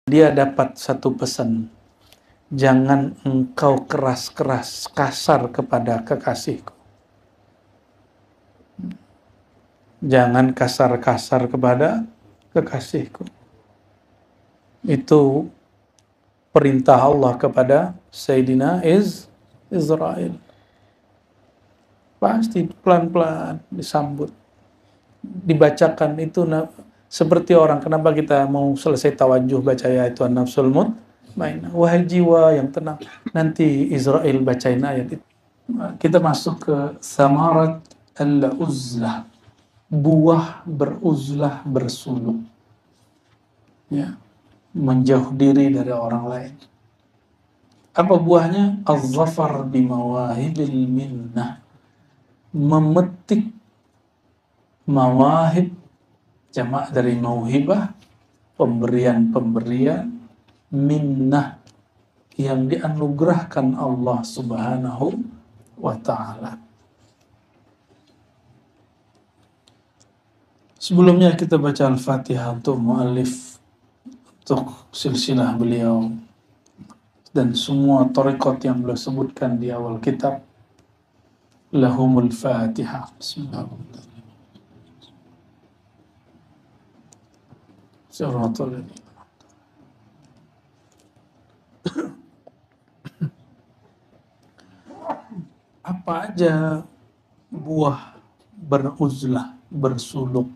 dia dapat satu pesan. Jangan engkau keras-keras, kasar kepada kekasihku. Jangan kasar-kasar kepada kekasihku. Itu perintah Allah kepada Sayyidina Israel. Pasti pelan-pelan disambut, dibacakan itu seperti orang. Kenapa kita mau selesai tawajuh baca ayat itu an-nafsul mutmainnah, wahai jiwa yang tenang, nanti Israel bacain ayat itu. Kita masuk ke samarat al-uzlah, buah beruzlah, bersuluk, ya, menjauh diri dari orang lain. Apa buahnya? Az-zafar bimawahibil minnah, memetik mawahib, jamak dari mauhibah, pemberian-pemberian, minnah, yang dianugerahkan Allah Subhanahu wa ta'ala. Sebelumnya kita baca Al-Fatihah untuk muallif, untuk silsilah beliau, dan semua thariqat yang beliau sebutkan di awal kitab. Lahumul Fatihah. Bismillahirrahmanirrahim. Apa aja buah beruzlah, bersuluk?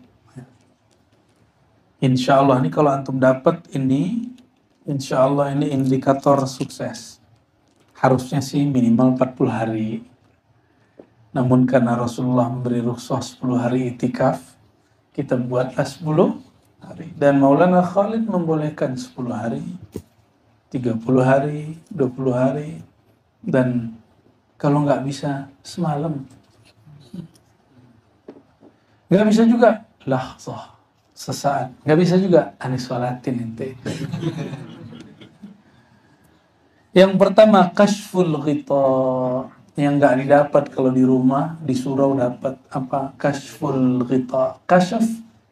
Insya Allah ini kalau antum dapat ini, insya Allah ini indikator sukses. Harusnya sih minimal 40 hari. Namun karena Rasulullah memberi rukhsah 10 hari itikaf, kita buatlah 10 hari. Dan Maulana Khalid membolehkan 10 hari, 30 hari, 20 hari, dan kalau nggak bisa semalam. Nggak bisa juga lahzah, sesaat. Nggak bisa juga anis sholatin ente. Yang pertama, kashful ghita, yang nggak didapat kalau di rumah, di surau dapat apa? Kashful ghita. Kasyaf,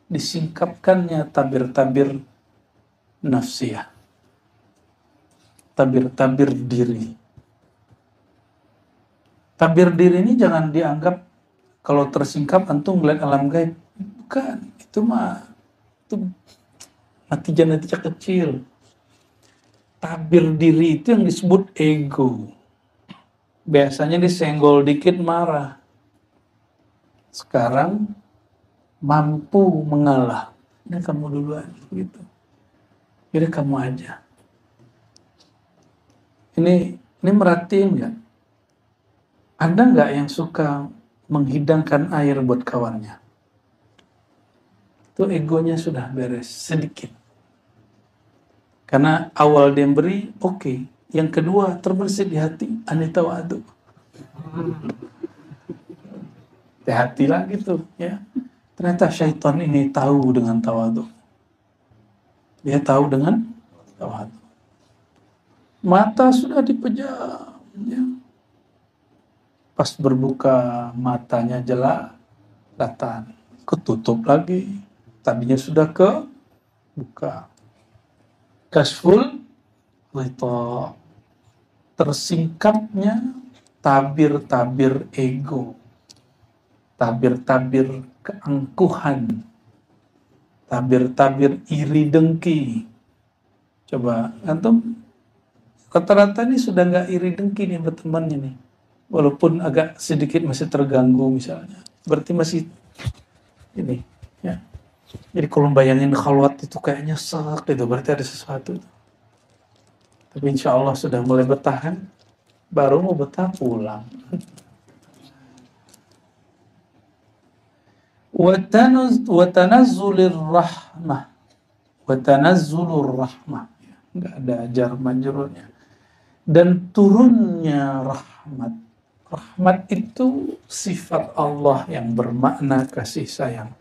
disingkapkannya tabir-tabir nafsiyah, tabir-tabir diri. Tabir diri ini jangan dianggap kalau tersingkap antum melihat alam gaib. Bukan, itu natijah-natijah kecil. Tabir diri itu yang disebut ego. Biasanya disenggol dikit marah. Sekarang mampu mengalah. Ini kamu duluan, gitu. Jadi kamu aja. Ini merhatiin nggak? Ada nggak yang suka menghidangkan air buat kawannya? Itu egonya sudah beres sedikit. Karena awal dia beri, oke. Yang kedua, terbersih di hati, anita wa'adu. Hati-hati lah gitu, ya. Ternyata syaitan ini tahu dengan tawadu. Dia tahu dengan tawadu. Mata sudah dipejam, ya. Pas berbuka, matanya jelatan. Ketutup lagi. Tadinya sudah kebuka. Kashful ghita, tersingkapnya tabir-tabir ego, tabir-tabir keangkuhan, tabir-tabir iri dengki. Coba antum rata-rata ini sudah nggak iri dengki nih bertemannya nih, walaupun agak sedikit masih terganggu misalnya, berarti masih ini, ya. Jadi kalau bayangin khalwat itu kayaknya sak gitu, berarti ada sesuatu. Tapi insya Allah sudah mulai bertahan, baru mau betah pulang. Watanazzulir rahmah, watanazzulur rahmah, nggak ada jar majrurnya. Dan turunnya rahmat. Rahmat itu sifat Allah yang bermakna kasih sayang.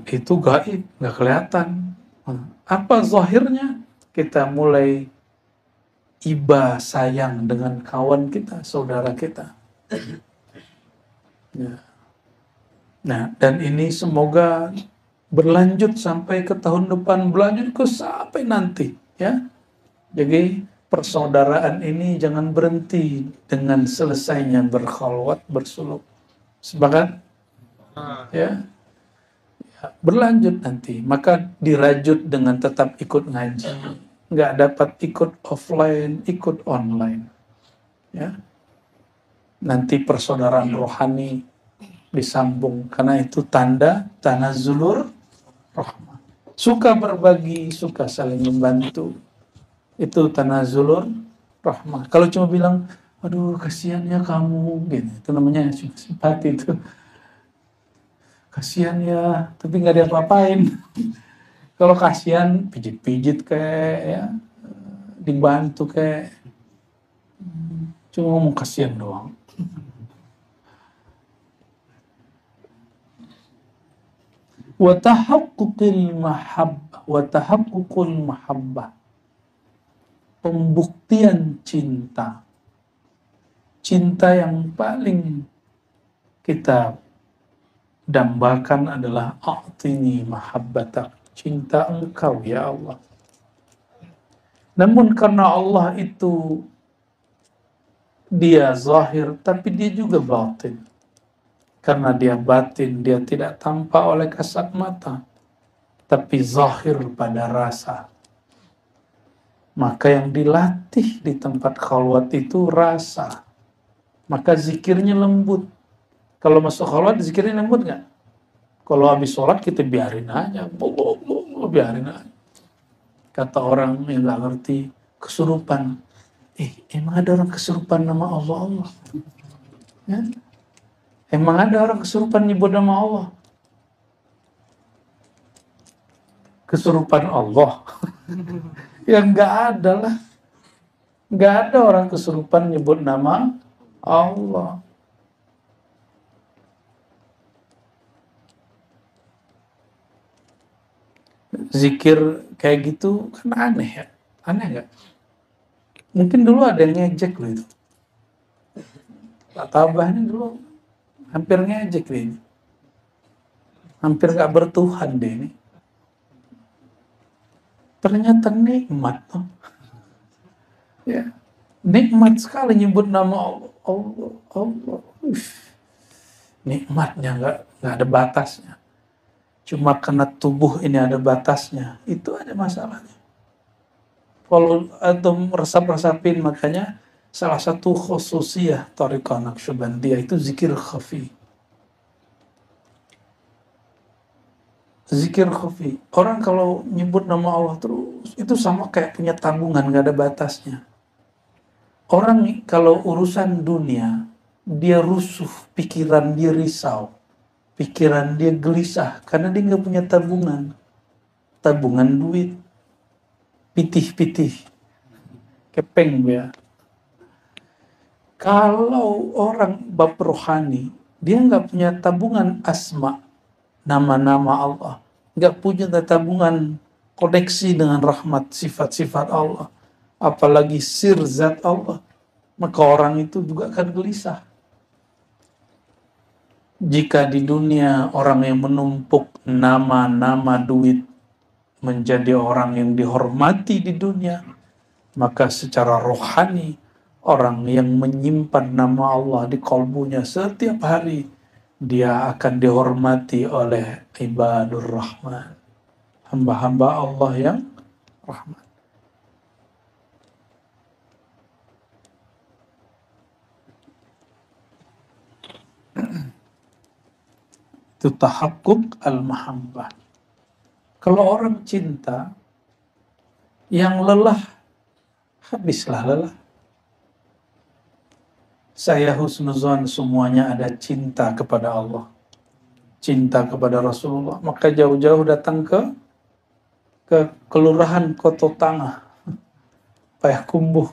Itu gaib, nggak kelihatan. Apa zahirnya? Kita mulai iba sayang dengan kawan kita, saudara kita. Ya. Nah, dan ini semoga berlanjut sampai ke tahun depan, berlanjut ke sampai nanti, ya. Jadi persaudaraan ini jangan berhenti dengan selesainya berkhalwat, bersuluk. Sepakat? Ya, berlanjut nanti. Maka dirajut dengan tetap ikut ngaji. Nggak dapat ikut offline, ikut online. Ya, nanti persaudaraan rohani disambung, karena itu tanda tanazzulur rahmah. Suka berbagi, suka saling membantu, itu tanazzulur rahmah. Kalau cuma bilang, aduh kasihan ya kamu, gitu, itu namanya simpati itu. Kasihan ya, tapi nggak ada apa-apain. Kalau kasihan, pijit-pijit kayak, ya, dibantu kayak, cuma ngomong kasihan doang. Watahaqquqil mahabbah, pembuktian cinta yang paling kita dambakan adalah a'tini mahabbatak, cinta engkau ya Allah. Namun karena Allah itu dia zahir, tapi dia juga batin. Karena dia batin, dia tidak tampak oleh kasat mata, tapi zahir pada rasa. Maka yang dilatih di tempat khalwat itu rasa. Maka zikirnya lembut. Kalau masuk khalwat, zikirnya lembut nggak? Kalau habis sholat kita biarin aja, biarin aja. Kata orang yang nggak ngerti, kesurupan. Emang ada orang kesurupan nama Allah? Ya? Emang ada orang kesurupan nyebut nama Allah? Kesurupan Allah? Ya nggak ada lah. Nggak ada orang kesurupan nyebut nama Allah. Zikir kayak gitu kan aneh ya? Aneh nggak? Mungkin dulu ada yang ngejek loh itu. Pak Tabah ini dulu hampir ngejek deh ini. Hampir nggak bertuhan deh ini. Ternyata nikmat tuh. Ya, nikmat sekali nyebut nama Allah. Nikmatnya nggak ada batasnya. Cuma karena tubuh ini ada batasnya, itu ada masalahnya. Kalau antum resap-resapin, makanya salah satu khususiyah Thariqah Naqsyabandiyah itu zikir khafi. Zikir khafi. Orang kalau nyebut nama Allah terus, itu sama kayak punya tabungan, gak ada batasnya. Orang kalau urusan dunia, dia rusuh, pikiran dia risau, pikiran dia gelisah, karena dia gak punya tabungan duit, pitih-pitih, kepeng ya. Kalau orang bab rohani, dia nggak punya tabungan asma, nama-nama Allah, nggak punya tabungan koneksi dengan rahmat sifat-sifat Allah, apalagi sir zat Allah, maka orang itu juga akan gelisah. Jika di dunia orang yang menumpuk nama-nama duit menjadi orang yang dihormati di dunia, maka secara rohani orang yang menyimpan nama Allah di kalbunya setiap hari, dia akan dihormati oleh ibadur rahman, hamba-hamba Allah yang rahman. Itu tahakkuk al-mahabbah. Kalau orang cinta, yang lelah, habislah lelah. Saya husnuzon semuanya ada cinta kepada Allah, cinta kepada Rasulullah, maka jauh-jauh datang ke kelurahan Koto Tangah, Payakumbuh,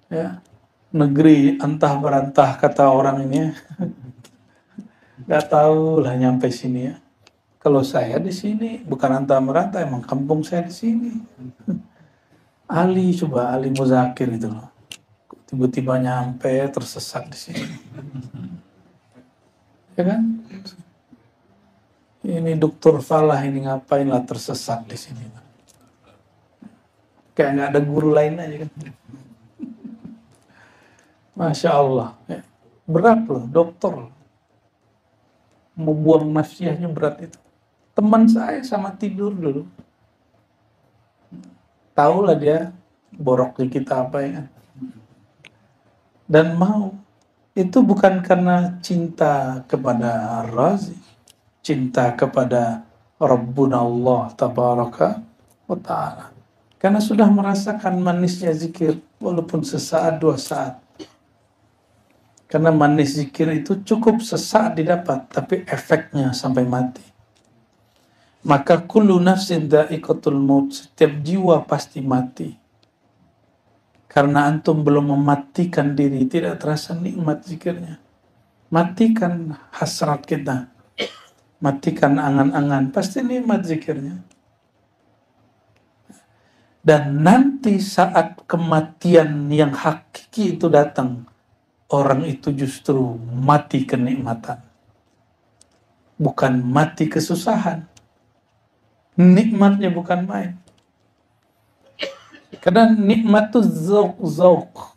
ya, negeri antah berantah kata orang ini, nggak tahu lah nyampe sini ya. Kalau saya di sini bukan antah berantah, emang kampung saya di sini. Ali Muzakir itu loh. Tiba-tiba nyampe tersesat di sini. Ya kan? Ini dokter Falah ini ngapain lah tersesat di sini. Kayak nggak ada guru lain aja kan. Masya Allah. Berat loh, dokter. Mau buang nafsiyahnya berat itu. Teman saya sama tidur dulu. Tahu lah dia boroknya kita apa ya kan. Dan mau. Itu bukan karena cinta kepada Ar-Razi. Cinta kepada Rabbuna Allah Tabaraka wa Ta'ala. Karena sudah merasakan manisnya zikir. Walaupun sesaat, 2 saat. Karena manis zikir itu cukup sesaat didapat. Tapi efeknya sampai mati. Maka kullu nafsin dha'iqatul maut. Setiap jiwa pasti mati. Karena antum belum mematikan diri, tidak terasa nikmat zikirnya. Matikan hasrat kita. Matikan angan-angan, pasti nikmat zikirnya. Dan nanti saat kematian yang hakiki itu datang, orang itu justru mati kenikmatan. Bukan mati kesusahan. Nikmatnya bukan main. Karena nikmat itu zauq.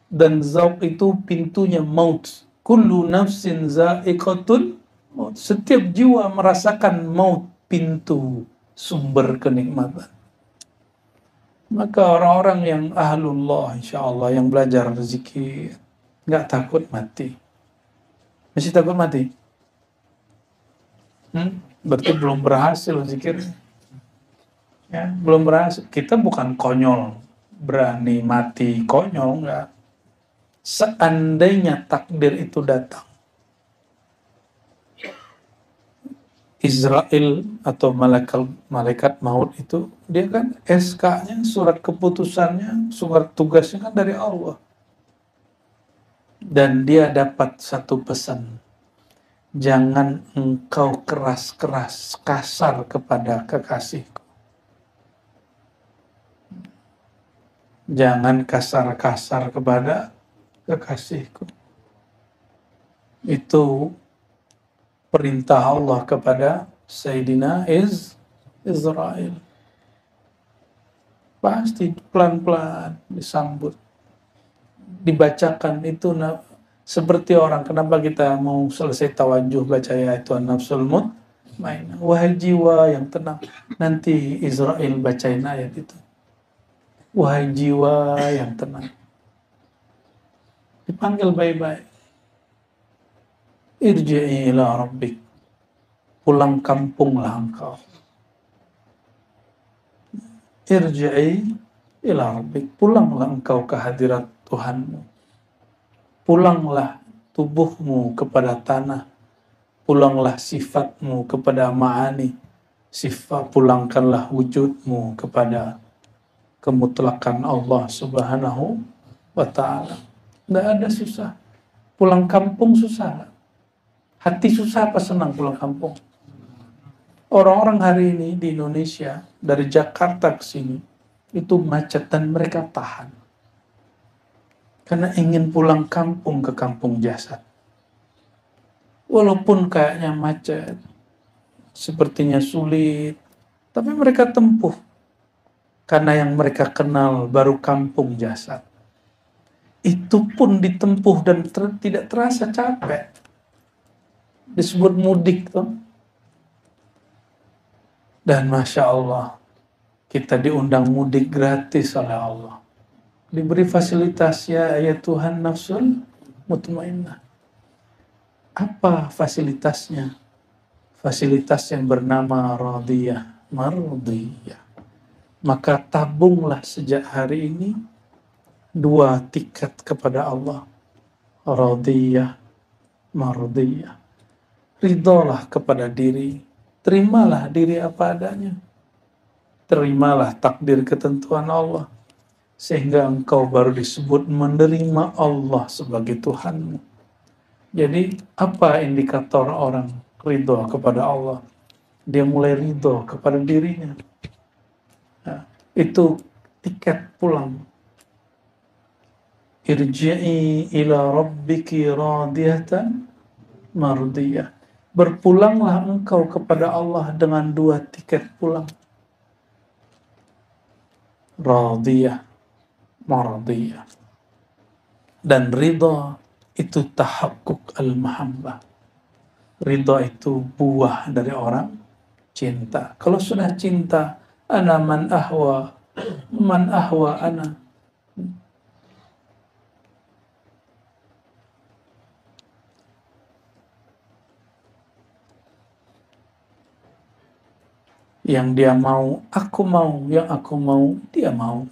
Dan zauq itu pintunya maut. Kullu nafsin za'iqatul maut. Setiap jiwa merasakan maut, pintu sumber kenikmatan. Maka orang-orang yang ahlullah, insyaAllah, yang belajar zikir, nggak takut mati. Masih takut mati? Berarti belum berhasil zikirnya. Ya, belum berhasil. Kita bukan konyol, berani mati konyol, enggak. Seandainya takdir itu datang, Israel atau malaikat maut itu, dia kan SK-nya, surat keputusannya, surat tugasnya kan dari Allah. Dan dia dapat satu pesan. Jangan engkau keras-keras, kasar kepada kekasihku. Jangan kasar-kasar kepada kekasihku. Itu perintah Allah kepada Sayyidina Israel. Pasti pelan-pelan disambut. Dibacakan itu seperti orang. Kenapa kita mau selesai tawajuh baca ayat An-Nafsul Mutmainnah. Wahai jiwa yang tenang. Nanti Israel bacain ayat itu. Wahai jiwa yang tenang. Dipanggil baik-baik. Irji'i ila rabbik. Pulang kampunglah engkau. Irji'i ila rabbik. Pulanglah engkau ke hadirat Tuhanmu. Pulanglah tubuhmu kepada tanah. Pulanglah sifatmu kepada ma'ani. Pulangkanlah wujudmu kepada kemutlakan Allah Subhanahu wa Ta'ala. Tidak ada susah. Pulang kampung susah. Hati susah apa senang pulang kampung? Orang-orang hari ini di Indonesia, dari Jakarta ke sini, itu macet dan mereka tahan. Karena ingin pulang kampung ke kampung jasad. Walaupun kayaknya macet, sepertinya sulit, tapi mereka tempuh. Karena yang mereka kenal baru kampung jasad. Itu pun ditempuh dan tidak terasa capek. Disebut mudik tuh. Dan Masya Allah, kita diundang mudik gratis oleh Allah. Diberi fasilitas, ya Tuhan nafsul mutmainnah. Apa fasilitasnya? Fasilitas yang bernama radiyah, mardiyah. Maka tabunglah sejak hari ini 2 tiket kepada Allah. Radiyah, mardiyah. Ridholah kepada diri. Terimalah diri apa adanya. Terimalah takdir ketentuan Allah. Sehingga engkau baru disebut menerima Allah sebagai Tuhanmu. Jadi apa indikator orang ridho kepada Allah? Dia mulai ridho kepada dirinya. Nah, itu tiket pulang. Irji'i ila rabbiki radiyatan mardiyah. Berpulanglah engkau kepada Allah dengan 2 tiket pulang. Radiyah, mardiyah. Dan ridha itu tahakkuk al-mahabbah. Ridha itu buah dari orang cinta. Kalau sudah cinta, ana man ahwa ana. Yang dia mau, aku mau. Yang aku mau, dia mau.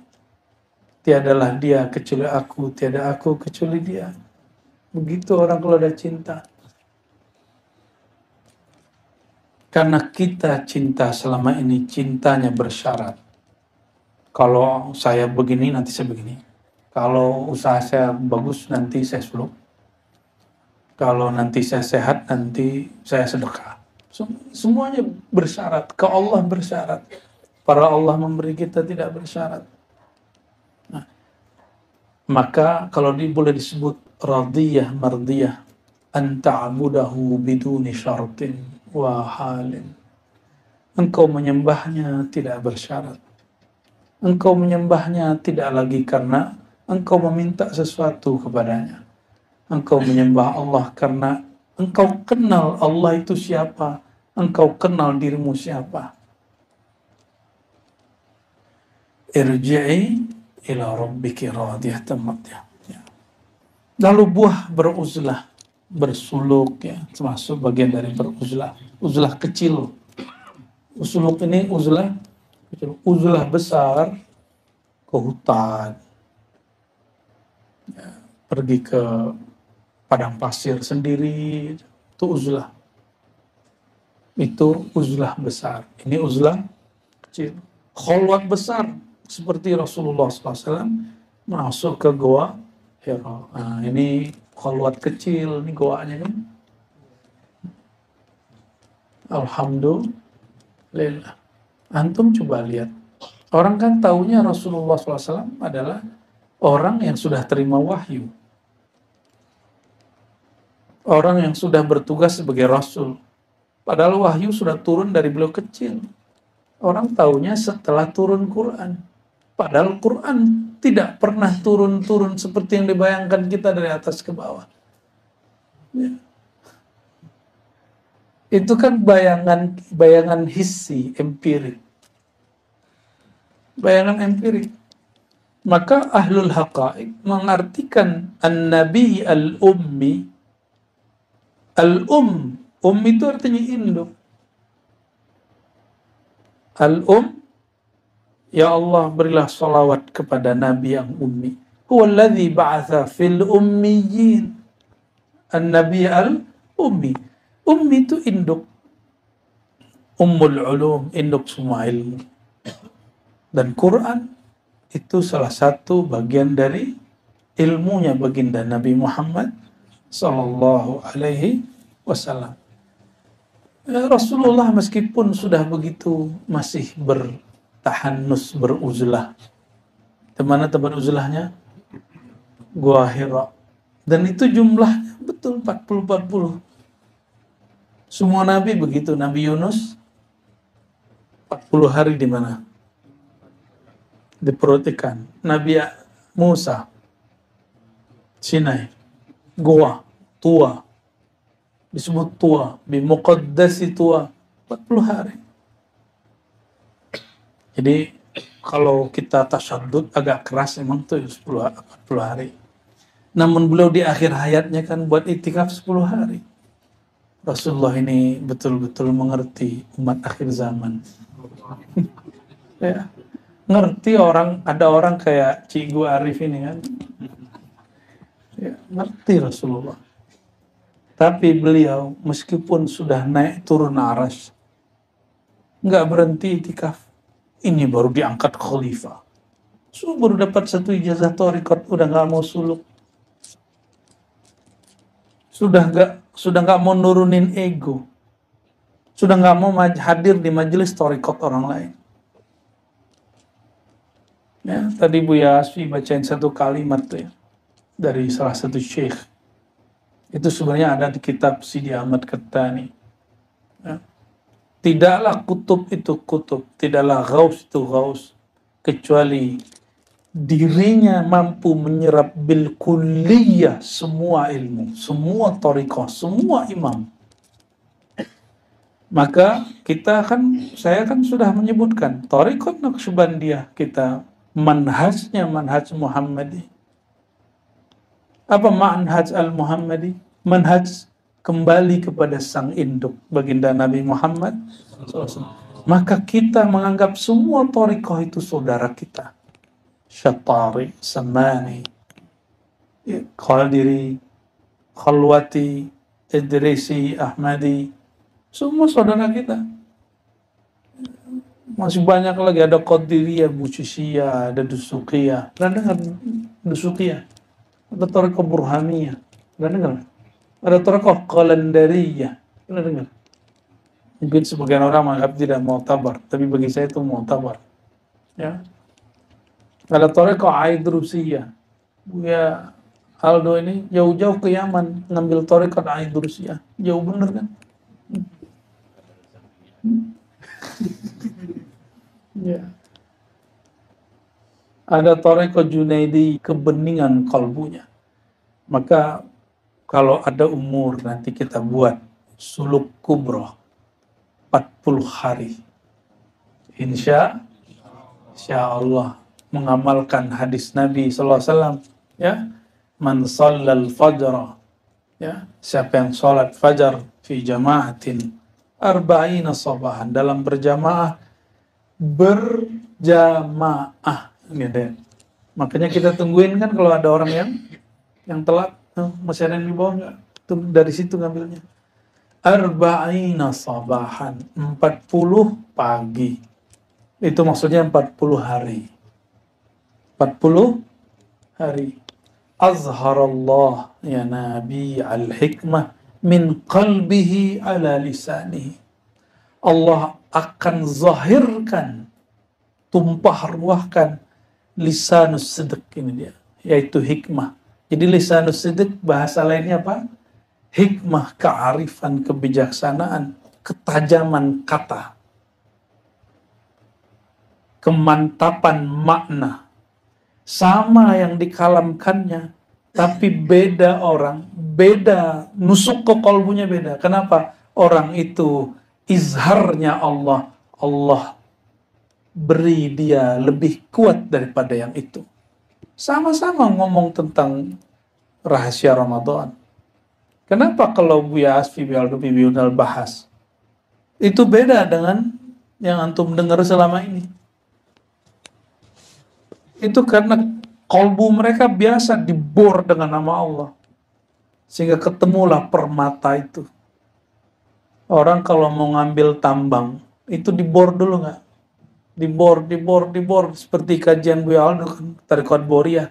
Tiadalah dia kecuali aku, tiada aku kecuali dia. Begitu orang kalau ada cinta. Karena kita cinta selama ini, cintanya bersyarat. Kalau saya begini, nanti saya begini. Kalau usaha saya bagus, nanti saya suluk. Kalau nanti saya sehat, nanti saya sedekah. Semuanya bersyarat. Ke Allah bersyarat. Para Allah memberi kita tidak bersyarat. Nah, maka kalau boleh disebut radiyah mardiyah, an ta'budahu biduni syartin wa halin. Engkau menyembahnya tidak bersyarat. Engkau menyembahnya tidak lagi karena engkau meminta sesuatu kepadanya. Engkau menyembah Allah karena engkau kenal Allah itu siapa. Engkau kenal dirimu siapa. Irji'i ila rabbiki radiyatan mardiyah. Lalu buah beruzlah, bersuluk, ya, termasuk bagian dari beruzlah. Uzlah kecil. Suluk ini uzlah kecil. Uzlah besar ke hutan, ya, pergi ke padang pasir sendiri, itu uzlah. Itu uzlah besar. Ini uzlah kecil. Khalwat besar, seperti Rasulullah SAW masuk ke goa Hira. Nah, ini khalwat kecil, ini goanya kan. Alhamdulillah. Antum coba lihat. Orang kan taunya Rasulullah SAW adalah orang yang sudah terima wahyu. Orang yang sudah bertugas sebagai Rasul. Padahal wahyu sudah turun dari beliau kecil. Orang taunya setelah turun Quran. Padahal Quran tidak pernah turun-turun seperti yang dibayangkan kita dari atas ke bawah. Ya. Itu kan bayangan hissi, empirik. Bayangan empirik. Maka ahlul haqa'iq mengartikan an-nabi al-ummi. Itu artinya induk. Ya Allah, berilah salawat kepada Nabi yang ummi. Huwallazi ba'atha fil ummiyin. An-nabi al-ummi. Ummi itu induk. Ummul ulum, induk semua ilmu. Dan Quran itu salah satu bagian dari ilmunya baginda Nabi Muhammad sallallahu alaihi wasallam. Rasulullah meskipun sudah begitu masih bertahannus, beruzlah. Di mana tempat uzlahnya? Gua Hira. Dan itu jumlahnya betul 40. Semua nabi begitu. Nabi Yunus 40 hari di mana? Di perut ikan. Nabi Musa Sinai. Goa, tua. Disebut tua, bimuqaddasi tua, 40 hari. Jadi kalau kita tasyadud agak keras emang tuh 40 hari. Namun beliau di akhir hayatnya kan buat itikaf 10 hari. Rasulullah ini betul-betul mengerti umat akhir zaman. Ya, ngerti ada orang kayak Cikgu Arif ini kan. Ya, ngerti Rasulullah. Tapi beliau meskipun sudah naik turun aras, nggak berhenti itikaf. Ini baru diangkat khalifah. Baru dapat 1 ijazah thariqat, udah nggak mau suluk. Sudah nggak mau nurunin ego. Sudah nggak mau hadir di majelis thariqat orang lain. Ya, tadi Buya Asfi bacain satu kalimat tuh ya, dari salah satu syekh. Itu sebenarnya ada di kitab Sidi Ahmad Kettani. Ya. Tidaklah kutub itu kutub, tidaklah ghaus itu ghaus, kecuali dirinya mampu menyerap bil kulliyah semua ilmu, semua thariqah, semua imam. Maka saya kan sudah menyebutkan thariqat Naqsyabandiyah kita, manhajnya manhaj Muhammadi. Apa manhaj al-Muhammadi? Manhaj kembali kepada sang induk baginda Nabi Muhammad SAW. Maka kita menganggap semua thariqah itu saudara kita. Syatari, Samani, Qadiri, Khalwati, Idrisi, Ahmadi, semua saudara kita. Masih banyak lagi, ada Qadiriyah, Buchisiyah, ada Dusukiyah. Pernah dengar Dusukiyah? Ada Thariqah Burhaniyah. Pernah dengar? Ada Thariqah Qalandariyah. Pernah dengar? Mungkin sebagian orang menganggap tidak mu'tabar, tapi bagi saya itu mu'tabar. Ya. Ada Thariqah Aidrusiyah. Ya, Aldo ini jauh-jauh ke Yaman ngambil Thariqah Aidrusiyah. Jauh bener kan? Ya. Ada Thariqah Junaidi, kebeningan kalbunya. Maka kalau ada umur nanti kita buat suluk kubroh 40 hari. Insya Allah mengamalkan hadis Nabi SAW, ya, man shallal fajra, ya, siapa yang sholat fajar fi jama'atin arba'ina sabahan, dalam berjamaah ini deh. Makanya kita tungguin kan kalau ada orang yang telat, masih ada yang di bawah nggak? Tuh dari situ ngambilnya. Arba'ina sabahan, 40 pagi. Itu maksudnya 40 hari. 40 hari. Azharallah ya Nabi al-hikmah min qalbihi ala lisanihi. Allah akan zahirkan, tumpah ruahkan lisanus sidq, ini dia, yaitu hikmah. Jadi lisanus sidq bahasa lainnya apa? Hikmah, kearifan, kebijaksanaan, ketajaman kata, kemantapan makna. Sama yang dikalamkannya, tapi beda orang, beda, nusuk ke kolbunya beda. Kenapa? Orang itu izharnya Allah beri dia lebih kuat daripada yang itu. Sama-sama ngomong tentang rahasia Ramadan. Kenapa kalau Buya Asfi Bial bahas itu beda dengan yang antum dengar selama ini? Itu karena kolbu mereka biasa dibor dengan nama Allah, sehingga ketemulah permata itu. Orang kalau mau ngambil tambang itu dibor dulu nggak? Dibor seperti kajian Buya Aldo kan, Thariqat Boriyah.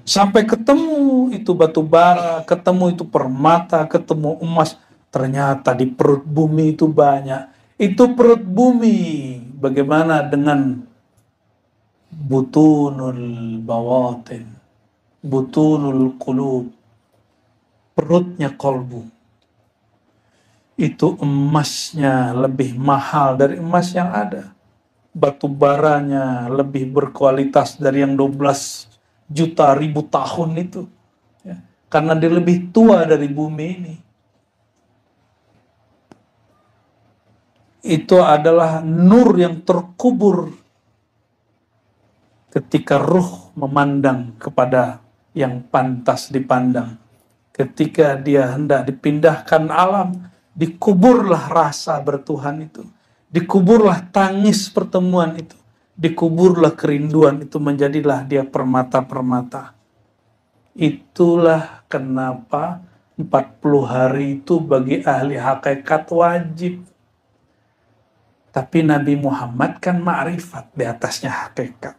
Sampai ketemu itu batu bara, ketemu itu permata, ketemu emas. Ternyata di perut bumi itu banyak. Itu perut bumi. Bagaimana dengan butunul bawatin, butunul qulub, perutnya kolbu. Itu emasnya lebih mahal dari emas yang ada. Batu baranya lebih berkualitas dari yang 12 juta ribu tahun itu. Ya, karena dia lebih tua dari bumi ini. Itu adalah nur yang terkubur ketika ruh memandang kepada yang pantas dipandang. Ketika dia hendak dipindahkan alam, dikuburlah rasa bertuhan itu. Dikuburlah tangis pertemuan itu. Dikuburlah kerinduan itu, menjadilah dia permata-permata. Itulah kenapa 40 hari itu bagi ahli hakikat wajib. Tapi Nabi Muhammad kan ma'rifat, di atasnya hakikat.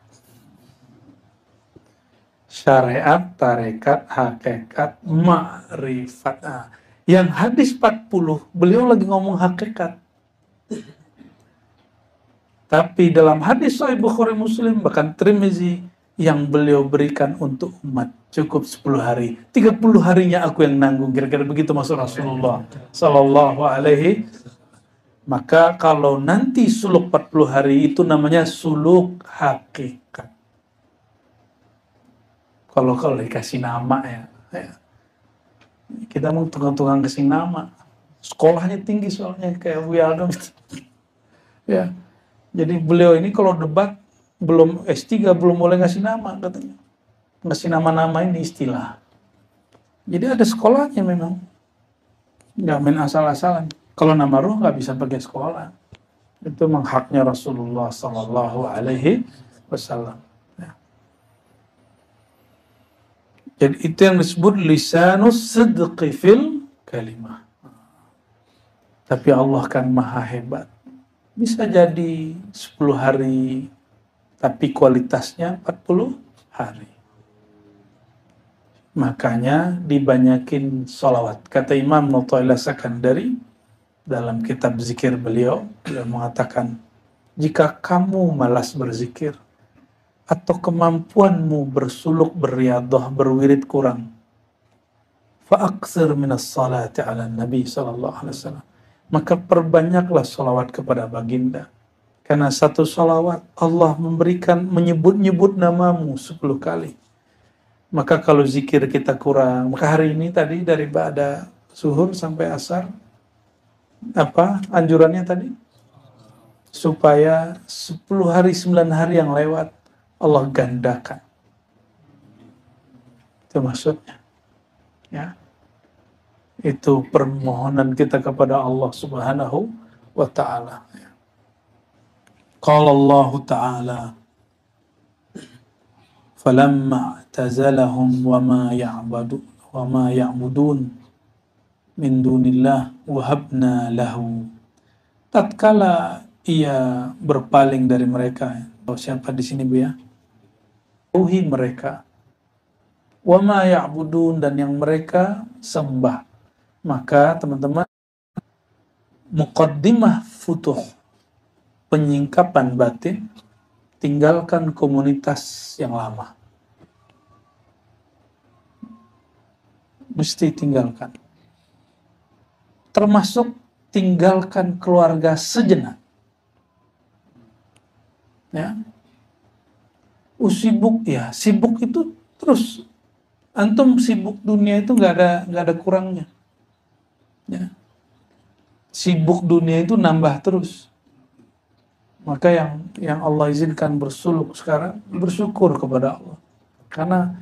Syariat, tarekat, hakikat, ma'rifat. Nah, yang hadis 40, beliau lagi ngomong hakikat. Tapi dalam hadis Sahih Bukhari Muslim, bahkan Tirmizi, yang beliau berikan untuk umat cukup 10 hari. 30 harinya aku yang nanggung. Kira-kira begitu maksud Rasulullah sallallahu alaihi. Maka kalau nanti suluk 40 hari itu namanya suluk hakikat. Kalau dikasih nama ya. Kita mau tukang-tukang kasih nama. Sekolahnya tinggi soalnya kayak Buya Agam. Ya. Jadi beliau ini kalau debat belum S3 belum boleh ngasih nama katanya. Ngasih nama-nama ini istilah. Jadi ada sekolahnya memang. Nggak main asal-asalan. Kalau nama ruh nggak bisa pakai sekolah. Itu memang haknya Rasulullah sallallahu alaihi wasallam. Ya. Jadi itu yang disebut lisanus sidqi fil kalimah. Tapi Allah kan maha hebat. Bisa jadi 10 hari, tapi kualitasnya 40 hari. Makanya dibanyakin sholawat. Kata Imam Mu'taila Sakandari dalam kitab zikir beliau mengatakan, jika kamu malas berzikir atau kemampuanmu bersuluk, berriadah, berwirid kurang, fa'aksir minas salati ala Nabi sallallahu alaihi wasallam. Maka perbanyaklah sholawat kepada baginda. Karena satu sholawat Allah memberikan menyebut-nyebut namamu 10 kali. Maka kalau zikir kita kurang, maka hari ini tadi dari ba'da zuhur sampai asar, apa anjurannya tadi? Supaya 10 hari, 9 hari yang lewat, Allah gandakan. Itu maksudnya. Ya. Itu permohonan kita kepada Allah Subhanahu wa ta'ala. Qala Allah ta'ala, falamma i'tazalahum wa ma ya'budun min dunillah wahabna lahu. Tatkala ia berpaling dari mereka. Oh, siapa di sini Bu ya? Jauhi mereka. Wa ma ya'budun, dan yang mereka sembah. Maka teman-teman, muqaddimah futuh, penyingkapan batin, tinggalkan komunitas yang lama. Mesti tinggalkan. Termasuk tinggalkan keluarga sejenak. Ya. Sibuk ya, sibuk itu terus. Antum sibuk dunia itu nggak ada kurangnya. Ya. Sibuk dunia itu nambah terus. Maka yang Allah izinkan bersuluk sekarang, bersyukur kepada Allah. Karena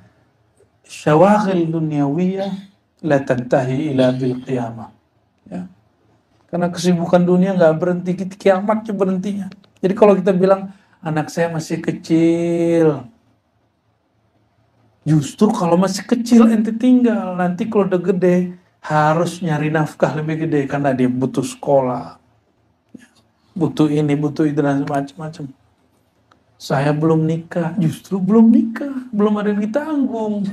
syawaghil dunyawiyah la tantahi ila bil qiyamah. Ya. Karena kesibukan dunia nggak berhenti, kiamat berhentinya. Jadi kalau kita bilang anak saya masih kecil, justru kalau masih kecil ente tinggal, nanti kalau udah gede harus nyari nafkah lebih gede karena dia butuh sekolah, butuh ini, butuh itu dan macam-macam. Saya belum nikah, justru belum nikah, belum ada yang ditanggung.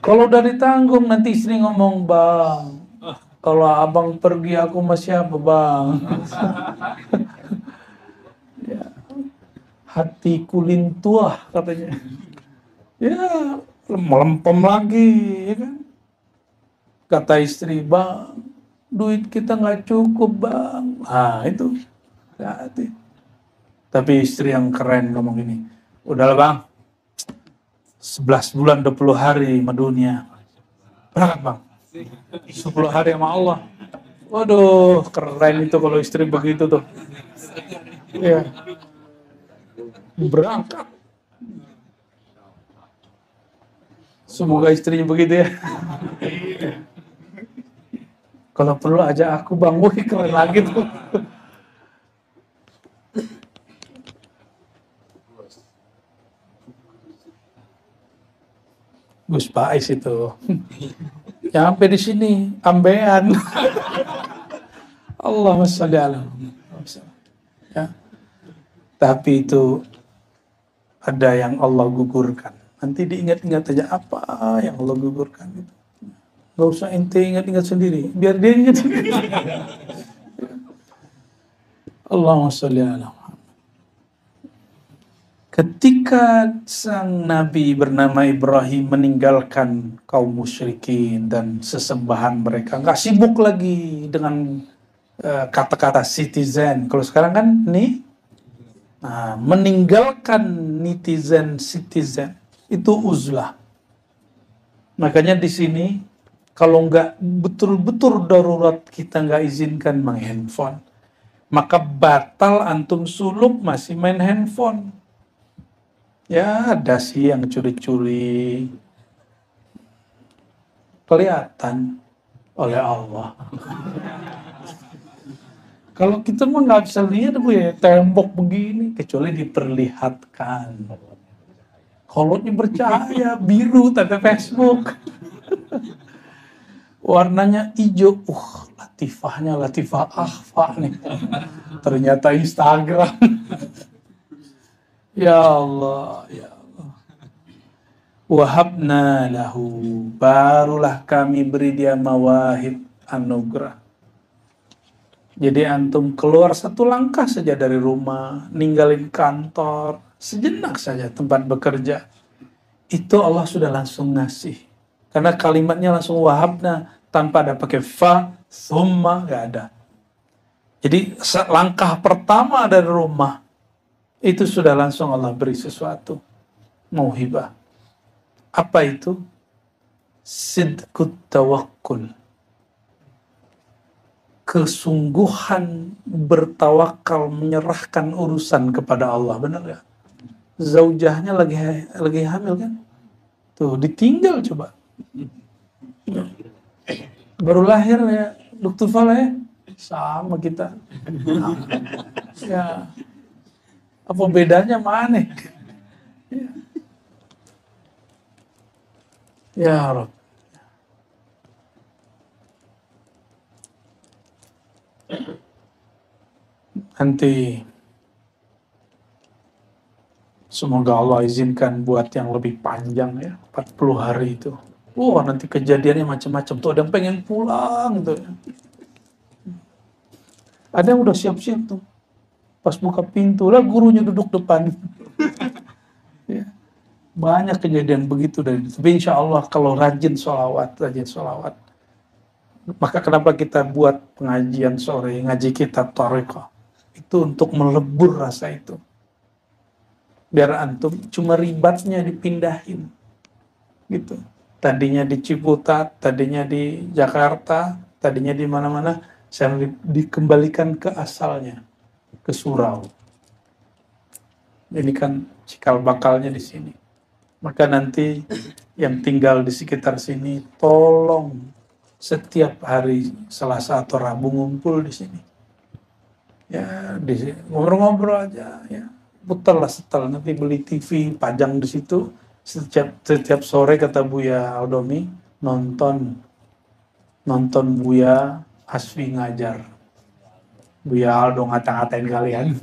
Kalau udah ditanggung nanti istri ngomong, bang, kalau abang pergi aku masih apa bang? Ya, hatiku lintuah katanya. Ya, melempem lagi, ya kan? Kata istri, bang, duit kita nggak cukup bang. Nah itu, hati. Tapi istri yang keren ngomong gini, udahlah bang, 11 bulan 20 hari sama dunia. Berapa bang? 10 hari sama Allah. Waduh, keren itu kalau istri begitu tuh. Ya. Berangkat. Semoga istrinya begitu ya. Kalau perlu ajak aku bang, wih keren lagi tuh. Gus Pais itu. Ya sampai di sini, ambean. Allahumma sholli ala Muhammad. Ya. Tapi itu ada yang Allah gugurkan. Nanti diingat-ingat aja apa yang Allah gugurkan itu. Gak usah ente ingat-ingat sendiri, biar dia ingat sendiri. Allahumma sholli ala Muhammad. Ketika sang Nabi bernama Ibrahim meninggalkan kaum musyrikin dan sesembahan mereka, nggak sibuk lagi dengan kata-kata citizen. Kalau sekarang kan nih, meninggalkan netizen citizen itu uzlah. Makanya di sini kalau nggak betul-betul darurat kita nggak izinkan main handphone, maka batal antum suluk masih main handphone. Ya ada sih yang curi-curi, kelihatan oleh Allah. Kalau kita mah nggak bisa lihat bu ya, tembok begini kecuali diperlihatkan. Holotnya bercahaya, biru, tanda Facebook. Warnanya hijau, latifahnya latifah akhfa nih. Ternyata Instagram. Ya Allah, ya Allah. Wahabna lahu, barulah kami beri dia mawahib, anugerah. Jadi antum keluar satu langkah saja dari rumah, ninggalin kantor, sejenak saja tempat bekerja, itu Allah sudah langsung ngasih. Karena kalimatnya langsung wahabna, tanpa ada pakai fa, summa, gak ada. Jadi langkah pertama dari rumah, itu sudah langsung Allah beri sesuatu, mauhibah. Apa itu? Sidqut tawakkul, kesungguhan bertawakal, menyerahkan urusan kepada Allah. Benar ya? Zaujahnya lagi hamil kan? Tuh ditinggal coba. Baru lahir ya, Dr. Fala sama kita. Ya. Apa bedanya mana? Ya Rabb. Nanti semoga Allah izinkan buat yang lebih panjang ya, 40 hari itu. Nanti kejadiannya macam-macam. Tuh ada yang pengen pulang tuh. Ada yang udah siap-siap tuh. Pas buka pintu lah gurunya duduk depan. Ya. Banyak kejadian begitu dari itu. Tapi insya Allah kalau rajin sholawat. Maka kenapa kita buat pengajian sore, ngaji kitab Thariqah. Itu untuk melebur rasa itu. Biar antum cuma ribatnya dipindahin. Gitu. Tadinya di Ciputat, tadinya di Jakarta, tadinya di mana-mana, saya dikembalikan ke asalnya, ke surau. Ini kan cikal bakalnya di sini. Maka nanti yang tinggal di sekitar sini, tolong setiap hari Selasa atau Rabu ngumpul di sini. Ya, ngobrol-ngobrol aja, ya. Putarlah setel, nanti beli TV, pajang di situ. Setiap sore kata Buya Aldomi, nonton Buya Asfi ngajar. Buya Aldo ngata-ngatain kalian.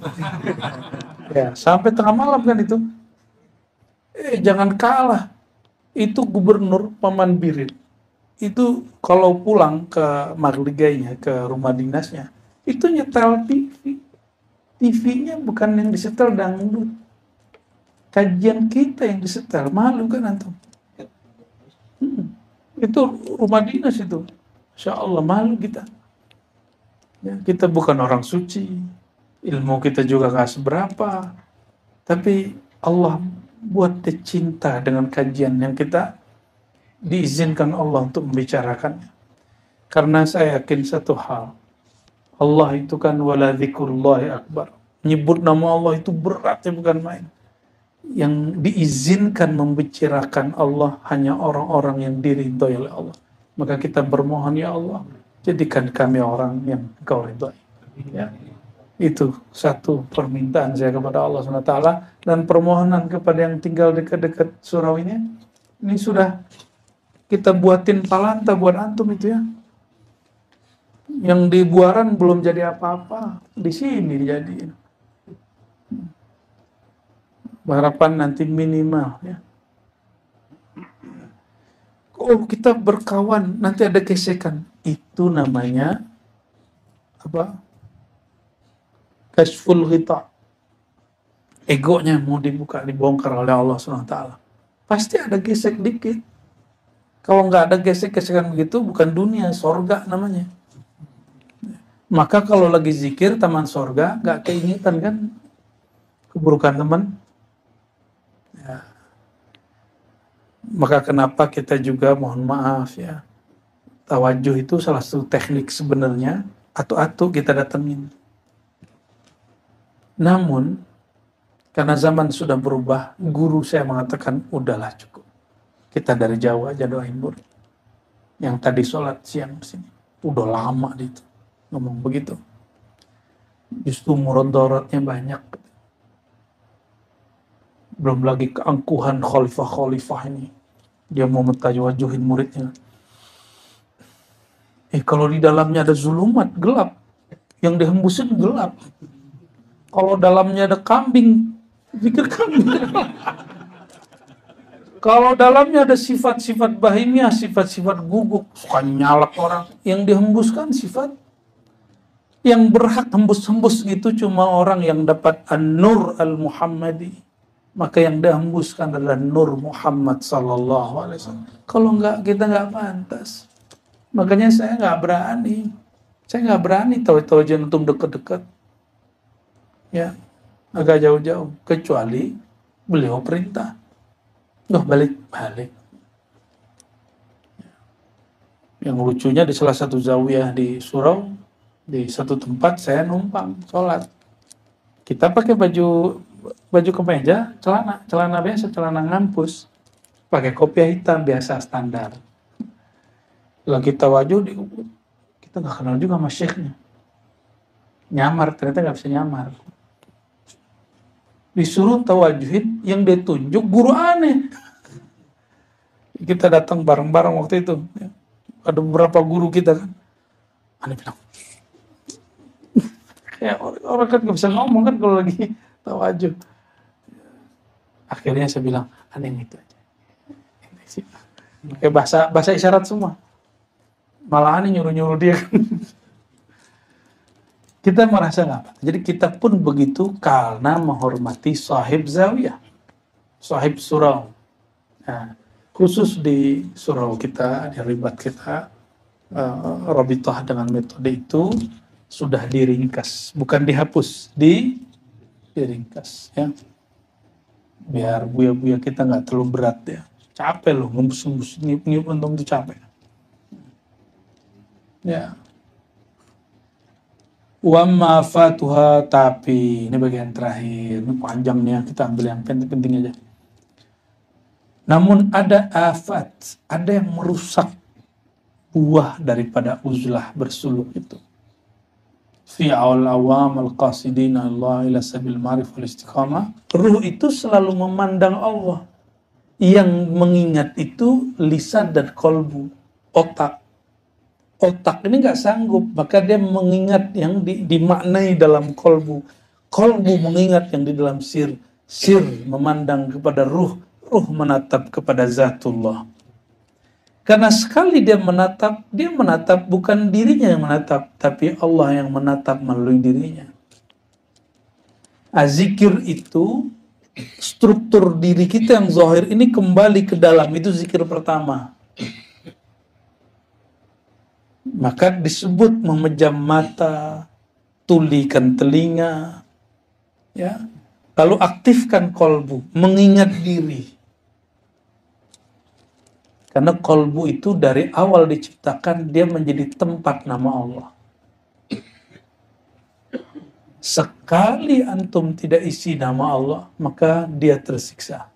Ya, sampai tengah malam kan itu. Jangan kalah. Itu gubernur Paman Birit. Itu kalau pulang ke Marligainya, ke rumah dinasnya, itu nyetel TV. TV-nya bukan yang disetel dangdut. Kajian kita yang disetel, malu kan antum? Itu rumah dinas itu. Insya Allah malu kita. Ya, kita bukan orang suci, ilmu kita juga gak seberapa, tapi Allah buat dia cinta dengan kajian yang kita diizinkan Allah untuk membicarakannya. Karena saya yakin satu hal, Allah itu kan wala dzikrullahi akbar. Nyebut nama Allah itu beratnya bukan main. Yang diizinkan membicarakan Allah hanya orang-orang yang diridhoi oleh Allah. Maka kita bermohon, ya Allah, jadikan kami orang yang Engkau ridhoi. Ya. Itu satu permintaan saya kepada Allah SWT, dan permohonan kepada yang tinggal dekat-dekat surau ini. Ini sudah kita buatin talanta buat antum itu ya. Yang di Buaran belum jadi apa-apa, di sini dijadiin. Harapan nanti minimal ya. Kita berkawan nanti ada gesekan, itu namanya apa? Kashful ghita. egonya mau dibongkar oleh Allah SWT. Pasti ada gesek dikit. Kalau nggak ada gesek-gesekan begitu, bukan dunia, sorga namanya. Maka kalau lagi zikir taman sorga, nggak keingetan kan keburukan teman. Ya. Maka kenapa kita juga mohon maaf ya, tawajuh itu salah satu teknik sebenarnya, atu-atu kita datengin. Namun karena zaman sudah berubah, guru saya mengatakan udahlah cukup. Kita dari Jawa aja doain murid. Yang tadi sholat siang sini, udah lama itu ngomong begitu. Justru mudaratnya banyak. Belum lagi keangkuhan khalifah-khalifah ini. Dia mau mentawajuhin muridnya. Kalau di dalamnya ada zulumat, gelap. Yang dihembusin gelap. Kalau dalamnya ada kambing, pikir kambing. Kalau dalamnya ada sifat-sifat bahimiyah, sifat-sifat guguk, suka nyalak orang. Yang dihembuskan sifat yang berhak hembus-hembus gitu cuma orang yang dapat an-nur al-Muhammadi. Maka yang dihembuskan adalah nur Muhammad sallallahu alaihi wasallam. Kalau enggak, kita enggak pantas. Makanya saya enggak berani. Saya enggak berani tahu-tahu aja untuk dekat-dekat. Ya, agak jauh-jauh. Kecuali beliau perintah. Balik. Yang lucunya di salah satu zawiyah di Surau, di satu tempat saya numpang sholat. Kita pakai baju kemeja, celana biasa, celana ngampus, pakai kopiah hitam biasa standar. Lagi tawajuh, kita nggak kenal juga sama syekhnya. Nyamar, ternyata nggak bisa nyamar. Disuruh tawajuhin, yang ditunjuk guru aneh. Kita datang bareng-bareng waktu itu. Ada beberapa guru kita kan. Aneh bilang, kayak orang kan nggak bisa ngomong kan kalau lagi tawajuh. Akhirnya saya bilang, aneh yang itu aja. Pakai bahasa isyarat semua. Malah aneh nyuruh-nyuruh dia kan. Kita merasa nggak apa. Jadi kita pun begitu karena menghormati sahib zawiyah, sahib surau. Nah, khusus di surau kita, di ribat kita, Rabithah dengan metode itu sudah diringkas, bukan dihapus, diringkas. Ya. Biar buya-buya kita nggak terlalu berat ya. Capek loh, ngembus-ngembus, niup-niup untung itu capek. Ya. Wa ma fatuha, tapi ini bagian terakhir, ini panjang nih ya, kita ambil yang penting-penting aja. Namun ada afat, ada yang merusak buah daripada uzlah bersuluk itu. Fi awam al-qasidina Allah ila sabil ma'rif wal istiqamah. Ruh itu selalu memandang Allah. Yang mengingat itu lisan dan kolbu, otak. Otak ini nggak sanggup, maka dia mengingat yang dimaknai dalam kolbu. Kolbu mengingat yang di dalam sir. Sir memandang kepada ruh. Ruh menatap kepada zatullah. Karena sekali dia menatap bukan dirinya yang menatap, tapi Allah yang menatap melalui dirinya. Zikir itu, struktur diri kita yang zahir ini kembali ke dalam, itu zikir pertama. Maka disebut memejam mata, tulikan telinga, ya. Lalu aktifkan kolbu, mengingat diri. Karena kolbu itu dari awal diciptakan, dia menjadi tempat nama Allah. Sekali antum tidak isi nama Allah, maka dia tersiksa.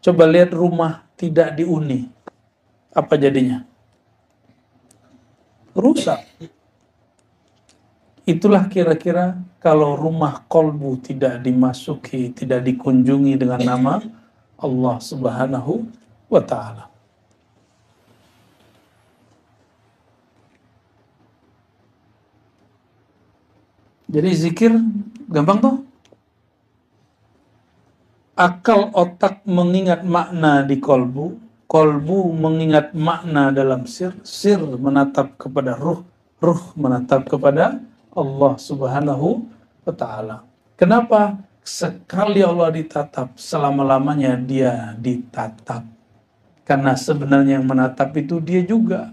Coba lihat rumah tidak dihuni. Apa jadinya? Rusak. Itulah kira-kira kalau rumah kolbu tidak dimasuki, tidak dikunjungi dengan nama Allah Subhanahu wa ta'ala. Jadi zikir gampang toh? Akal otak mengingat makna di kolbu, kolbu mengingat makna dalam sir, sir menatap kepada ruh, ruh menatap kepada Allah Subhanahu wa ta'ala. Kenapa? Sekali Allah ditatap, selama-lamanya dia ditatap. Karena sebenarnya yang menatap itu dia juga.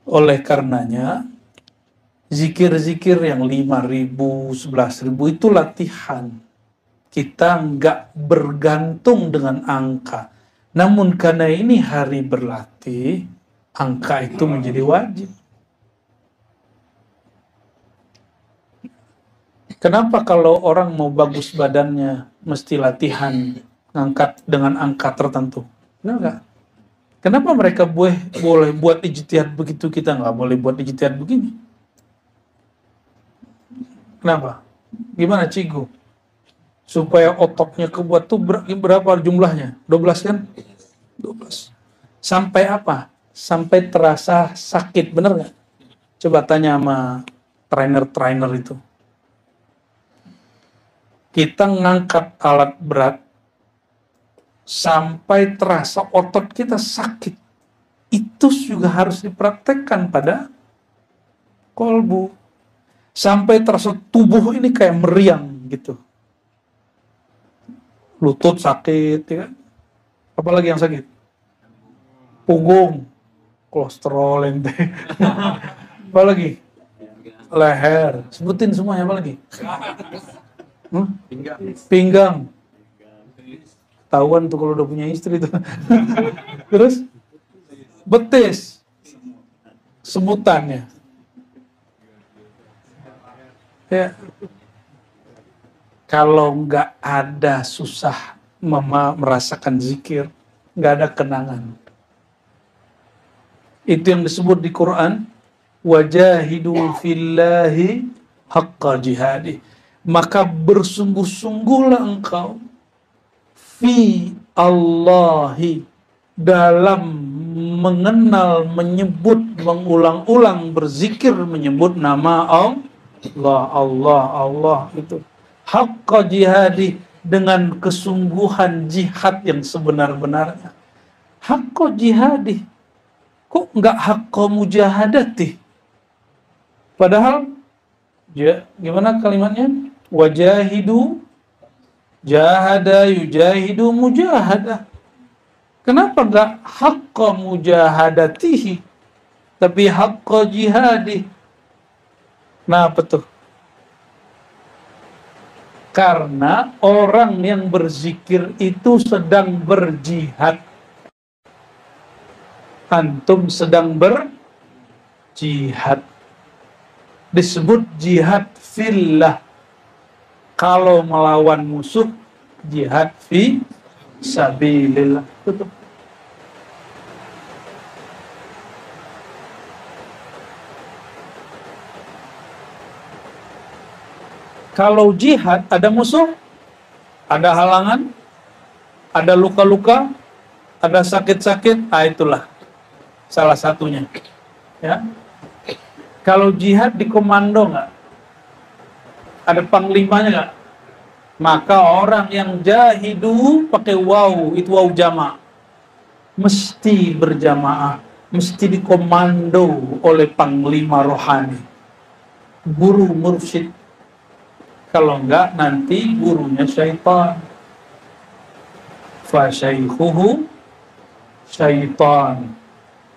Oleh karenanya, zikir-zikir yang 5.000, 11.000 itu latihan. Kita nggak bergantung dengan angka. Namun karena ini hari berlatih, angka itu menjadi wajib. Kenapa kalau orang mau bagus badannya mesti latihan ngangkat dengan angka tertentu? Enggak. Kenapa mereka boleh buat ijtihad begitu, kita nggak boleh buat ijtihad begini? Kenapa? Gimana Cigu? Supaya ototnya kebuat tuh berapa jumlahnya? 12 kan? 12. Sampai apa? Sampai terasa sakit, bener nggak? Coba tanya sama trainer itu. Kita ngangkat alat berat sampai terasa otot kita sakit. Itu juga harus dipraktekkan pada kolbu. Sampai terasa tubuh ini kayak meriang gitu. Lutut sakit, ya kan? Apalagi yang sakit? Punggung, kolesterol ente. Apalagi? Leher. Sebutin semuanya, apalagi? Pinggang. Tahuan tuh kalau udah punya istri tuh. Terus betis, sebutannya. Ya. Kalau nggak ada susah merasakan zikir, nggak ada kenangan. Itu yang disebut di Quran, wajahidu fillahi haqqa jihadi. Maka bersungguh-sungguhlah engkau fi Allahi, dalam mengenal, menyebut, mengulang-ulang, berzikir, menyebut nama Allah itu. Haqqa jihadi, dengan kesungguhan jihad yang sebenar-benarnya. Haqqa jihadi, kok nggak haqqa mujahadati? Padahal, gimana kalimatnya? Wajahidu, jahada, yujahidu, mujahada. Kenapa nggak haqqa mujahadatihi, tapi haqqa jihadi? Kenapa tuh? Karena orang yang berzikir itu sedang berjihad. Antum sedang berjihad. Disebut jihad fillah. Kalau melawan musuh, jihad fi sabilillah. Tutup. Kalau jihad, ada musuh, ada halangan, ada luka-luka, ada sakit-sakit, itulah salah satunya. Ya. Kalau jihad di komando nggak? Ada panglimanya nggak? Maka orang yang jahidu pakai waw, itu waw jama'. Mesti berjamaah, mesti dikomando oleh panglima rohani, guru mursyid. Kalau enggak, nanti gurunya syaitan. Fa syaikhuhu syaitan.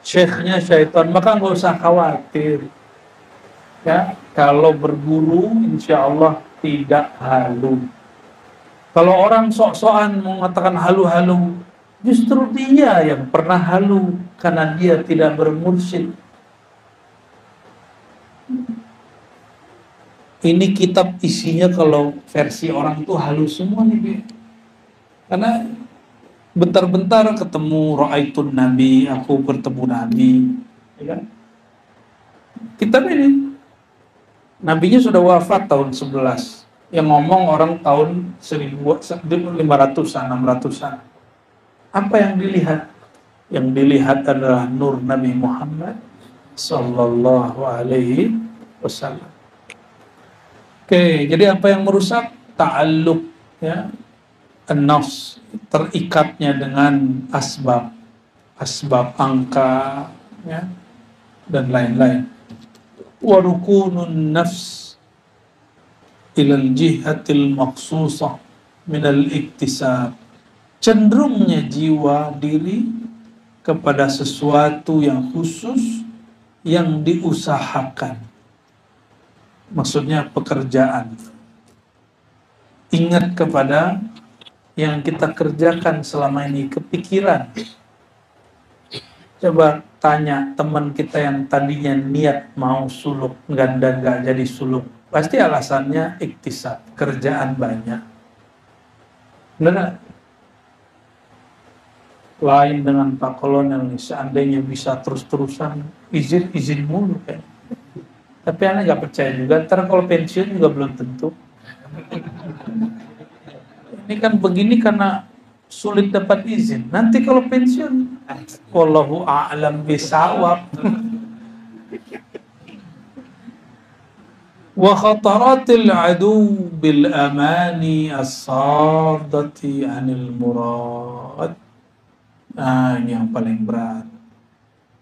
Syekhnya syaitan. Maka nggak usah khawatir. Ya, kalau berguru, insya Allah tidak halu. Kalau orang sok-sokan mengatakan halu-halu, justru dia yang pernah halu karena dia tidak bermursyid. Ini kitab isinya kalau versi orang tuh halus semua nih. Karena bentar-bentar ketemu ra'aitun nabi, aku bertemu nabi, ya kan? Kitab ini nabinya sudah wafat tahun 11. Yang ngomong orang tahun 1500-an, 600-an. Apa yang dilihat? Yang dilihat adalah nur Nabi Muhammad sallallahu alaihi wasallam. Oke, jadi apa yang merusak? Ta'alluq, ya, an-nafs, terikatnya dengan asbab angka, ya, dan lain-lain. wa rukunun nafs ilal jihatil maqsusah minal iktisab, cenderungnya jiwa diri kepada sesuatu yang khusus yang diusahakan, maksudnya pekerjaan. Ingat kepada yang kita kerjakan selama ini, kepikiran. Coba tanya teman kita yang tadinya niat mau suluk dan nggak jadi suluk, pasti alasannya iktisab, kerjaan banyak. Benar? Lain dengan Pak Kolonel nih, seandainya bisa terus-terusan izin mulu kan. Tapi anak nggak percaya juga, ntar kalau pensiun juga belum tentu. Ini kan begini karena sulit dapat izin. Nanti kalau pensiun, wallahu a'lam bisawab. Wa khataratil adu bil amani as-sadati anil murad. Nah, ini yang paling berat.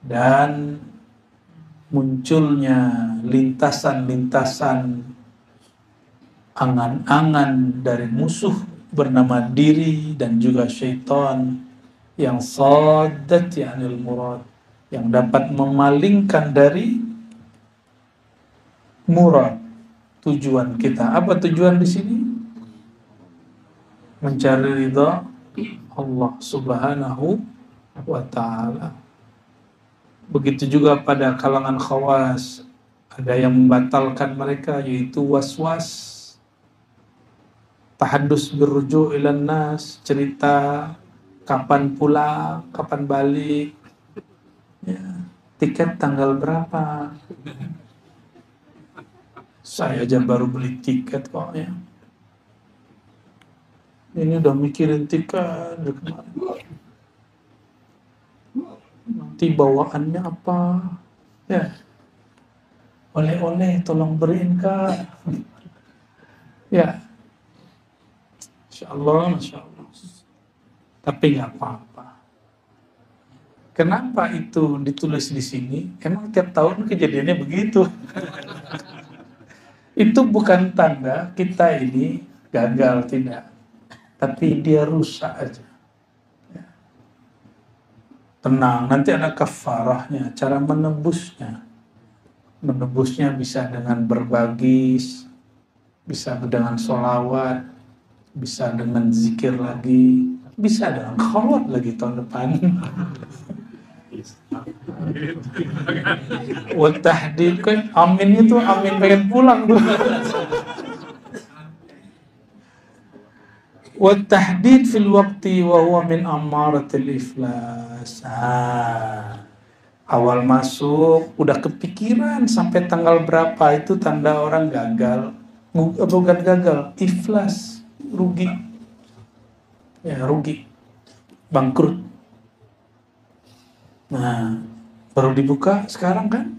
Dan munculnya lintasan-lintasan angan-angan dari musuh bernama diri dan juga syaitan yang saddat anil murad, yang dapat memalingkan dari murad, tujuan kita. Apa tujuan di sini? Mencari ridha Allah Subhanahu wa ta'ala. Begitu juga pada kalangan khawas, ada yang membatalkan mereka, yaitu was-was, tahaddus birruju' ilan nas, cerita kapan pulang, kapan balik, ya, tiket tanggal berapa. Saya aja baru beli tiket kok ya. Ini udah mikirin tiket dari kemarin. Nanti bawaannya apa? Ya, oleh-oleh tolong beriin Kak. Ya, Masya Allah. Tapi nggak apa-apa. Kenapa itu ditulis di sini? Emang tiap tahun kejadiannya begitu. Itu bukan tanda kita ini gagal, tidak. Tapi dia rusak aja. Ya. Tenang, nanti ada kafarahnya, cara menebusnya. Menebusnya bisa dengan berbagi, bisa dengan sholawat, bisa dengan zikir lagi, bisa dengan kholwat lagi tahun depan. Watahdid kan, amin itu amin pengen pulang tuh. Watahdid fil waqti wa huwa min amaratil iflas. Awal masuk udah kepikiran sampai tanggal berapa, itu tanda orang gagal. Bukan gagal, iflas, rugi. Ya, rugi. Bangkrut. Nah, baru dibuka sekarang kan?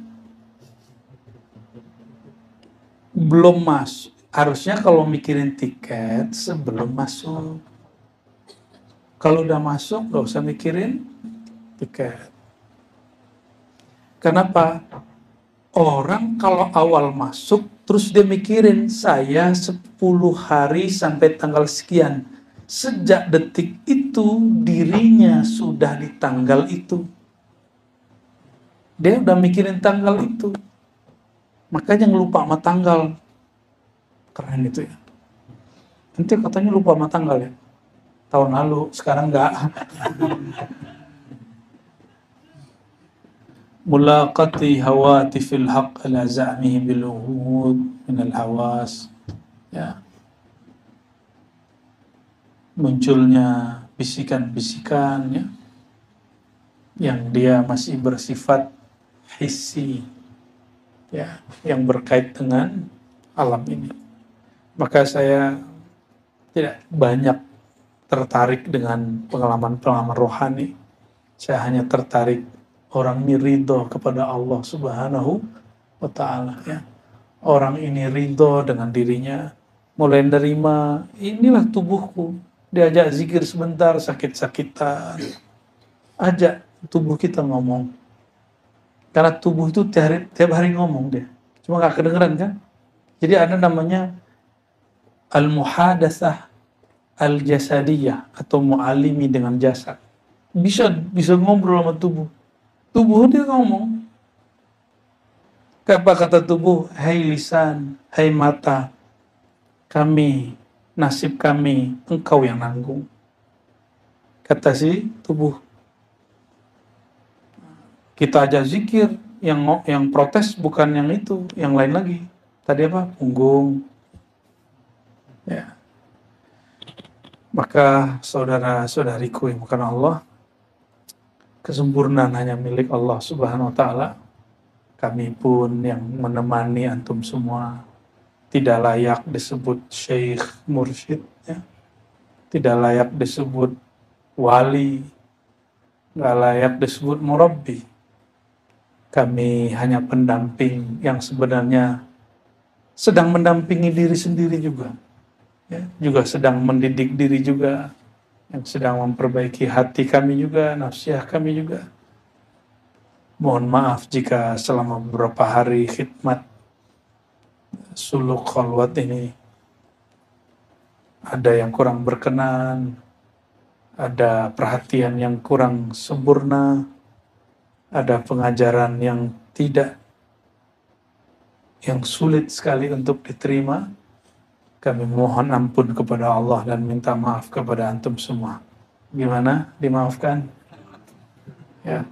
Belum masuk. Harusnya kalau mikirin tiket sebelum masuk. Kalau udah masuk, gak usah mikirin tiket. Kenapa? Orang kalau awal masuk, terus dia mikirin, saya 10 hari sampai tanggal sekian. Sejak detik itu, dirinya sudah di tanggal itu. Dia udah mikirin tanggal itu. Makanya lupa sama tanggal. Keren itu ya. Nanti katanya lupa sama tanggal ya. Tahun lalu, sekarang enggak. Mulaqati hawatifil haqq ala za'mihi bil uhud minal hawas. Ya. Munculnya bisikan-bisikan ya, yang dia masih bersifat hissi ya, yang berkait dengan alam ini. Maka saya tidak banyak tertarik dengan pengalaman-pengalaman rohani. Saya hanya tertarik orang ini ridho kepada Allah Subhanahu wa ta'ala ya. Orang ini ridho dengan dirinya, mulai menerima, inilah tubuhku. Diajak zikir sebentar, sakit-sakitan, ajak tubuh kita ngomong. Karena tubuh itu tiap hari ngomong dia. Cuma nggak kedengeran kan? Jadi ada namanya al-muhadatsah al-jasadiyah atau mu'alimi dengan jasad. Bisa ngobrol sama tubuh. Tubuh dia ngomong. Apa kata tubuh? Hai lisan, hai mata, kami, nasib kami, engkau yang nanggung. Kata si tubuh. Kita aja zikir, yang protes bukan yang itu, yang lain lagi. Tadi apa? Punggung. Ya. Maka saudara-saudariku yang bukan Allah, kesempurnaan hanya milik Allah Subhanahu wa taala. Kami pun yang menemani antum semua tidak layak disebut syekh mursyid, ya. Tidak layak disebut wali, nggak layak disebut murabbi. Kami hanya pendamping yang sebenarnya sedang mendampingi diri sendiri juga, ya. Juga sedang mendidik diri juga, yang sedang memperbaiki hati kami juga, nafsiyah kami juga. Mohon maaf jika selama beberapa hari khidmat suluk khalwat ini ada yang kurang berkenan, ada perhatian yang kurang sempurna, ada pengajaran yang sulit sekali untuk diterima. Kami mohon ampun kepada Allah dan minta maaf kepada antum semua. Gimana? Dimaafkan? Ya.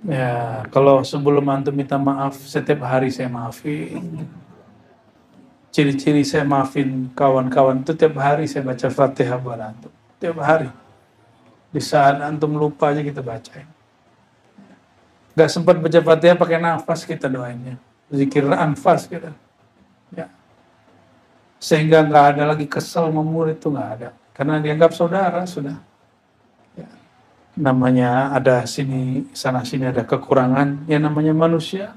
Ya, kalau sebelum antum minta maaf, setiap hari saya maafin. Ciri-ciri saya maafin kawan-kawan itu tiap hari saya baca Fatihah buat antum. Tiap hari. Di saat antum lupa aja kita bacain. Gak sempat baca Fatihah pakai nafas kita doainnya. Zikir anfas kita. Ya. Sehingga gak ada lagi kesel sama murid itu, gak ada. Karena dianggap saudara sudah. Ya. Namanya ada sana sini ada kekurangan, ya namanya manusia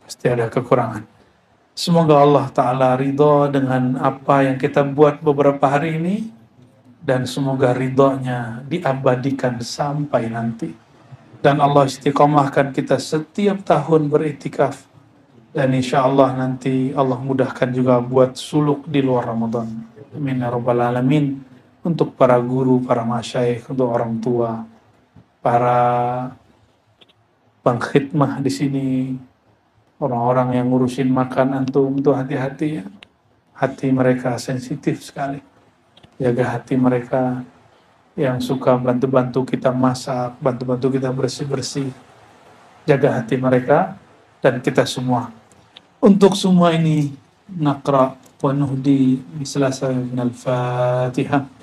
pasti ada kekurangan. Semoga Allah Ta'ala ridho dengan apa yang kita buat beberapa hari ini, dan semoga ridhonya diabadikan sampai nanti, dan Allah istiqomahkan kita setiap tahun beriktikaf, dan insya Allah nanti Allah mudahkan juga buat suluk di luar Ramadan. Amin ya rabbal alamin. Untuk para guru, para masyayikh, untuk orang tua, para pengkhidmah di sini, orang-orang yang ngurusin makan antum, itu hati-hati ya. Hati mereka sensitif sekali. Jaga hati mereka yang suka bantu-bantu kita masak, bantu-bantu kita bersih-bersih. Jaga hati mereka dan kita semua. Untuk semua ini, naqra wa nuhdi biselasa minal Fatihah.